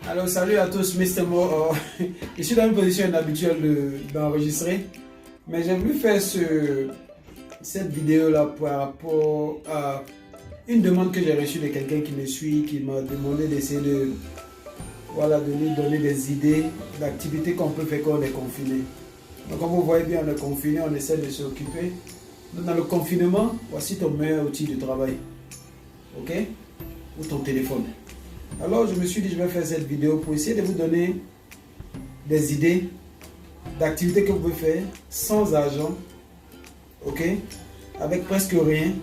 Alors salut à tous, Mr. Mo. Je suis dans une position inhabituelle d'enregistrer, mais j'ai voulu faire cette vidéo là par rapport à une demande que j'ai reçue de quelqu'un qui me suit, qui m'a demandé d'essayer de lui donner des idées d'activités qu'on peut faire quand on est confiné. Donc comme vous voyez bien, on est confiné, on essaie de s'occuper. Dans le confinement, voici ton meilleur outil de travail. Ok? Ou ton téléphone. Alors je me suis dit, je vais faire cette vidéo pour essayer de vous donner des idées d'activités que vous pouvez faire sans argent, ok, avec presque rien,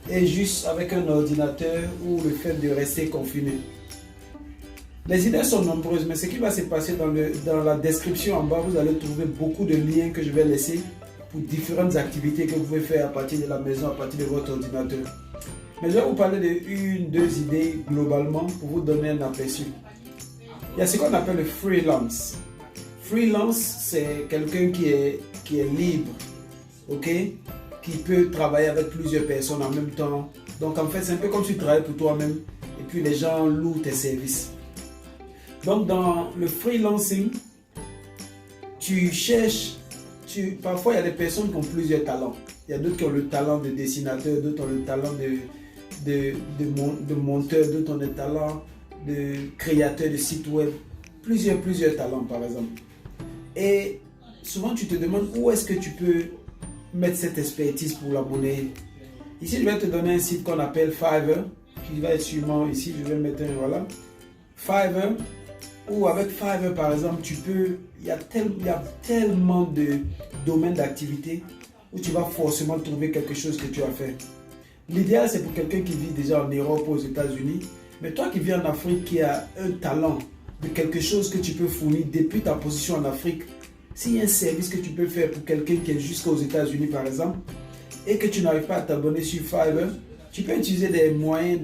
et juste avec un ordinateur ou le fait de rester confiné. Les idées sont nombreuses, mais ce qui va se passer dans la description en bas, vous allez trouver beaucoup de liens que je vais laisser pour différentes activités que vous pouvez faire à partir de la maison, à partir de votre ordinateur. Mais je vais vous parler de deux idées globalement pour vous donner un aperçu. Il y a ce qu'on appelle le freelance. Freelance, c'est quelqu'un qui est libre, ok, qui peut travailler avec plusieurs personnes en même temps. Donc en fait, c'est un peu comme si tu travailles pour toi-même et puis les gens louent tes services. Donc dans le freelancing, tu cherches, parfois il y a des personnes qui ont plusieurs talents. Il y a d'autres qui ont le talent de dessinateur, d'autres ont le talent de monteur, d'autres ont le talent de créateur de site web. Plusieurs talents par exemple. Et souvent tu te demandes où est-ce que tu peux mettre cette expertise pour la monnaie. Ici je vais te donner un site qu'on appelle Fiverr, qui va être sûrement ici, je vais mettre un voilà. Fiverr, ou avec Fiverr par exemple, il y a tellement de domaines d'activité où tu vas forcément trouver quelque chose que tu as fait. L'idéal c'est pour quelqu'un qui vit déjà en Europe ou aux États-Unis, mais toi qui vis en Afrique, qui a un talent de quelque chose que tu peux fournir depuis ta position en Afrique, s'il y a un service que tu peux faire pour quelqu'un qui est jusqu'aux États-Unis par exemple, et que tu n'arrives pas à t'abonner sur Fiverr, tu peux utiliser des moyens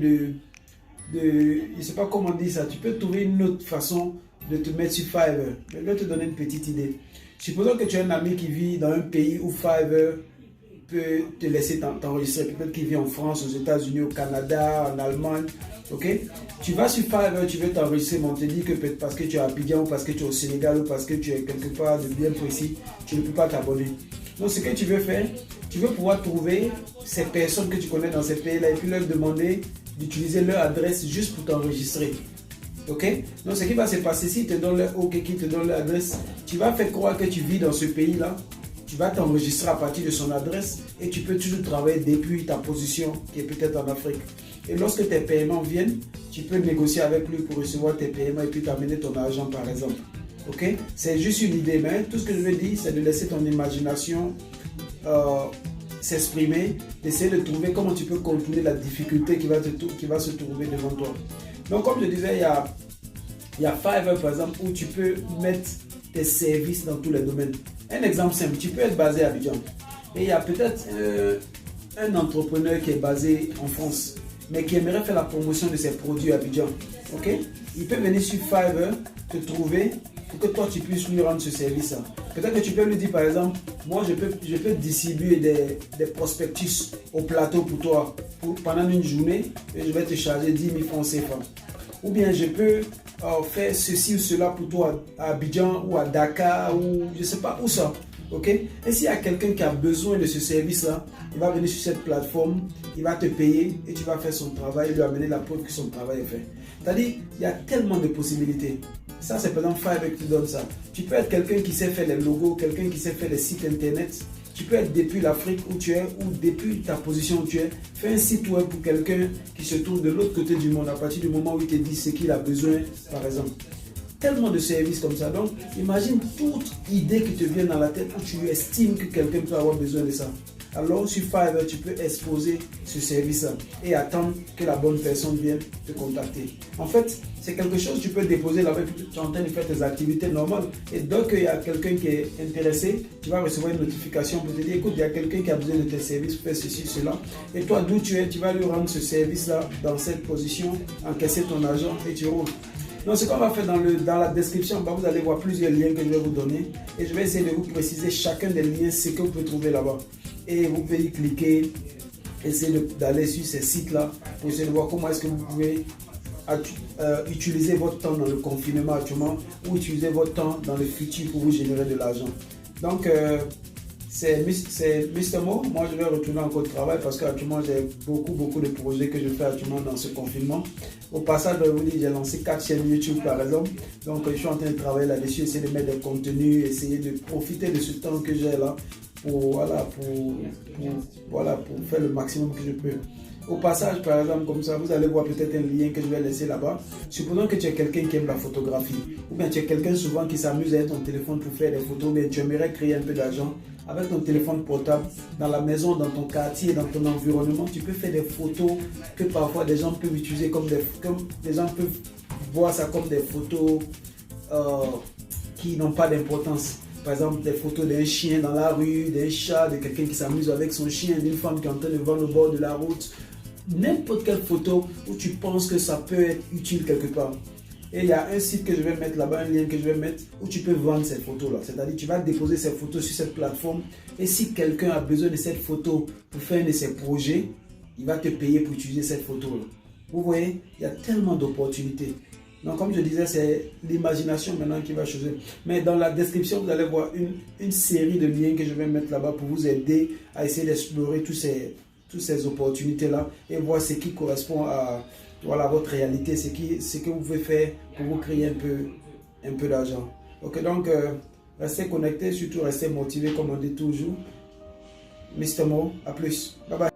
je ne sais pas comment dire ça, tu peux trouver une autre façon de te mettre sur Fiverr. Je vais te donner une petite idée. Supposons que tu as un ami qui vit dans un pays où Fiverr peut te laisser t'enregistrer. Peut-être qu'il vit en France, aux États-Unis, au Canada, en Allemagne. Ok? Tu vas sur Fiverr, tu veux t'enregistrer, mais on te dit que peut-être parce que tu es à Abidjan, ou parce que tu es au Sénégal, ou parce que tu es quelque part de bien précis, tu ne peux pas t'abonner. Donc ce que tu veux faire, tu veux pouvoir trouver ces personnes que tu connais dans ces pays-là et puis leur demander d'utiliser leur adresse juste pour t'enregistrer. Ok? Donc ce qui va se passer, si te donnent leur OK, qui te donne leur adresse, tu vas faire croire que tu vis dans ce pays-là, tu vas t'enregistrer à partir de son adresse et tu peux toujours travailler depuis ta position qui est peut-être en Afrique. Et lorsque tes paiements viennent, tu peux négocier avec lui pour recevoir tes paiements et puis t'amener ton argent par exemple. Ok? C'est juste une idée, mais tout ce que je veux dire, c'est de laisser ton imagination s'exprimer, d'essayer de trouver comment tu peux contourner la difficulté qui va se trouver devant toi. Donc comme je disais, il y a Fiverr par exemple où tu peux mettre tes services dans tous les domaines. Un exemple simple, tu peux être basé à Abidjan et il y a peut-être un entrepreneur qui est basé en France mais qui aimerait faire la promotion de ses produits à Abidjan. Ok? Il peut venir sur Fiverr, te trouver pour que toi tu puisses lui rendre ce service. Peut-être que tu peux lui dire par exemple, moi je peux distribuer des prospectus au plateau pour toi pendant une journée et je vais te charger 10 000 francs CFA. Ou bien je peux faire ceci ou cela pour toi à Abidjan ou à Dakar ou je ne sais pas où ça. Ok? Et s'il y a quelqu'un qui a besoin de ce service-là, il va venir sur cette plateforme, il va te payer et tu vas faire son travail et lui amener la preuve que son travail est fait. C'est-à-dire, il y a tellement de possibilités. Ça, c'est par exemple Fiverr qui te donne ça. Tu peux être quelqu'un qui sait faire les logos, quelqu'un qui sait faire les sites internet. Tu peux être depuis l'Afrique où tu es ou depuis ta position où tu es. Fais un site web pour quelqu'un qui se trouve de l'autre côté du monde à partir du moment où il te dit ce qu'il a besoin, par exemple. Tellement de services comme ça. Donc, imagine toute idée qui te vient dans la tête où tu estimes que quelqu'un peut avoir besoin de ça. Alors, sur Fiverr, tu peux exposer ce service-là et attendre que la bonne personne vienne te contacter. En fait, c'est quelque chose que tu peux déposer là-bas, tu es en train de faire tes activités normales. Et dès qu'il y a quelqu'un qui est intéressé, tu vas recevoir une notification pour te dire, écoute, il y a quelqu'un qui a besoin de tes services, fais ceci, cela. Et toi, d'où tu es, tu vas lui rendre ce service-là dans cette position, encaisser ton argent et tu roules. Donc ce qu'on va faire dans la description, vous allez voir plusieurs liens que je vais vous donner et je vais essayer de vous préciser chacun des liens, ce que vous pouvez trouver là-bas. Et vous pouvez y cliquer, essayer d'aller sur ces sites-là pour essayer de voir comment est-ce que vous pouvez utiliser votre temps dans le confinement actuellement ou utiliser votre temps dans le futur pour vous générer de l'argent. Donc, c'est Mr. Mo. Moi, je vais retourner encore au travail parce qu'actuellement, j'ai beaucoup de projets que je fais actuellement dans ce confinement. Au passage, je vous dis, j'ai lancé 4 chaînes YouTube par exemple. Donc, je suis en train de travailler là-dessus, essayer de mettre des contenus, essayer de profiter de ce temps que j'ai là pour faire le maximum que je peux. Au passage, par exemple, comme ça, vous allez voir peut-être un lien que je vais laisser là-bas. Supposons que tu es quelqu'un qui aime la photographie, ou bien tu es quelqu'un souvent qui s'amuse avec ton téléphone pour faire des photos, mais tu aimerais créer un peu d'argent. Avec ton téléphone portable, dans la maison, dans ton quartier, dans ton environnement, tu peux faire des photos que parfois des gens peuvent utiliser comme des gens peuvent voir ça comme des photos qui n'ont pas d'importance. Par exemple, des photos d'un chien dans la rue, d'un chat, de quelqu'un qui s'amuse avec son chien, d'une femme qui est en train de vendre au bord de la route. N'importe quelle photo où tu penses que ça peut être utile quelque part. Et il y a un site que je vais mettre là-bas, un lien que je vais mettre où tu peux vendre ces photos-là. C'est-à-dire tu vas déposer ces photos sur cette plateforme et si quelqu'un a besoin de cette photo pour faire un de ses projets, il va te payer pour utiliser cette photo-là. Vous voyez, il y a tellement d'opportunités. Donc comme je disais, c'est l'imagination maintenant qui va changer. Mais dans la description, vous allez voir une série de liens que je vais mettre là-bas pour vous aider à essayer d'explorer toutes ces opportunités-là et voir ce qui correspond à votre réalité, ce que vous pouvez faire pour vous créer un peu d'argent. Ok, donc restez connectés, surtout restez motivés comme on dit toujours. Mr. Mo, à plus. Bye bye.